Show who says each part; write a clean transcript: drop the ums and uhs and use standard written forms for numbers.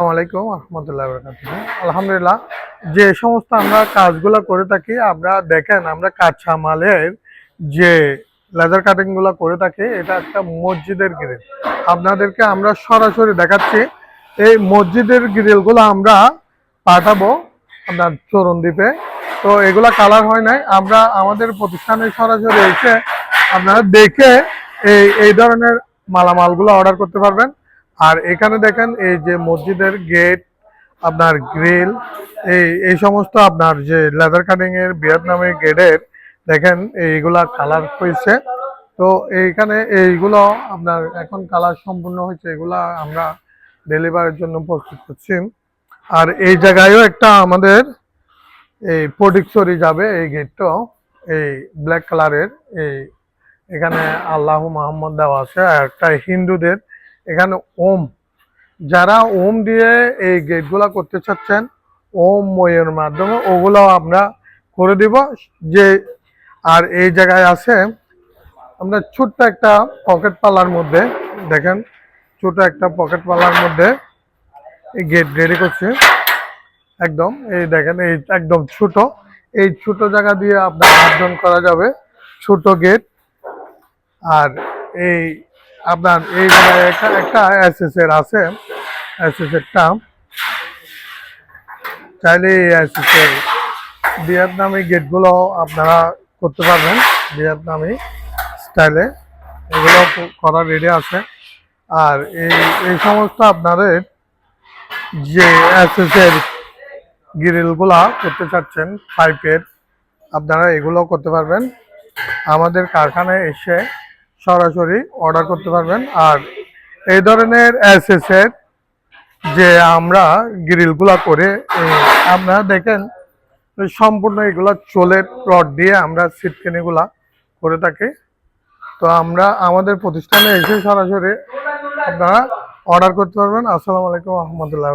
Speaker 1: আসসালামু আলাইকুম রহমতুল্লাহ বরকাতুহু। আলহামদুলিল্লাহ, যে সমস্ত আমরা কাজগুলো করে থাকি, আমরা দেখেন আমরা কাঁচা মালের যে লেদার কাটিং গুলো করে থাকি, এটা একটা মসজিদের গ্রিল। আপনাদেরকে আমরা সরাসরি দেখাচ্ছি। এই মসজিদের গ্রিল গুলো আমরা পাঠাবো আপনার চরণদ্বীপে। তো এগুলা কালার হয় নাই, আমরা আমাদের প্রতিষ্ঠানে সরাসরি এসে আপনারা দেখে এই ধরনের মালামালগুলো অর্ডার করতে পারবেন। আর এখানে দেখেন এই যে মসজিদের গেট, আপনার গ্রিল, এই সমস্ত আপনার যে লেদার কাটিং এর ভিয়েতনামের গেটের দেখেন এইগুলা কালার হয়েছে। তো এইখানে এইগুলো আপনার এখন কালার সম্পূর্ণ হয়েছে, এগুলা আমরা ডেলিভারির জন্য প্রস্তুত করছি। আর এই জায়গায়ও একটা আমাদের এই প্রডিকশরি যাবে, এই গেটটাও এই ব্ল্যাক কালারের। এই এখানে আল্লাহ মোহাম্মদ দেওয়া আছে, আর একটা হিন্দুদের এখানে ওম, যারা ওম দিয়ে এই গেটগুলা করতে চাচ্ছেন ওম ময়ের মাধ্যমে, ওগুলাও আমরা করে দিব। যে আর এই জায়গায় আছে আমরা ছোট্ট একটা পকেট পাল্লার মধ্যে, দেখেন ছোট একটা পকেট পাল্লার মধ্যে এই গেট রেডি করছে একদম। এই দেখেন এই একদম ছোট, এই ছোট জায়গা দিয়ে আপনার মার্জন করা যাবে, ছোট গেট। আর এই আপনার এই জায়গায় একটা এসএস এর আছে, এসএস এরটা চাইলে এই এসএস এর ভিয়েতনামি গেটগুলো আপনারা করতে পারবেন ভিয়েতনামি স্টাইলে, এগুলো করা রেডি আছে। আর এই এই সমস্ত আপনাদের যে এসএস এর গ্রিলগুলা করতে চাচ্ছেন পাইপের, আপনারা এগুলো করতে পারবেন আমাদের কারখানায় এসে সরাসরি অর্ডার করতে পারবেন। আর এই ধরনের এসএস এর যে আমরা গ্রিলগুলা করে আপনারা দেখেন সম্পূর্ণ এগুলা চোলের রড দিয়ে আমরা সিটকেনিগুলা করে থাকি। তো আমরা আমাদের প্রতিষ্ঠানে এসে সরাসরি আপনারা অর্ডার করতে পারবেন। আসসালামু আলাইকুম রহমতুল্লাহ।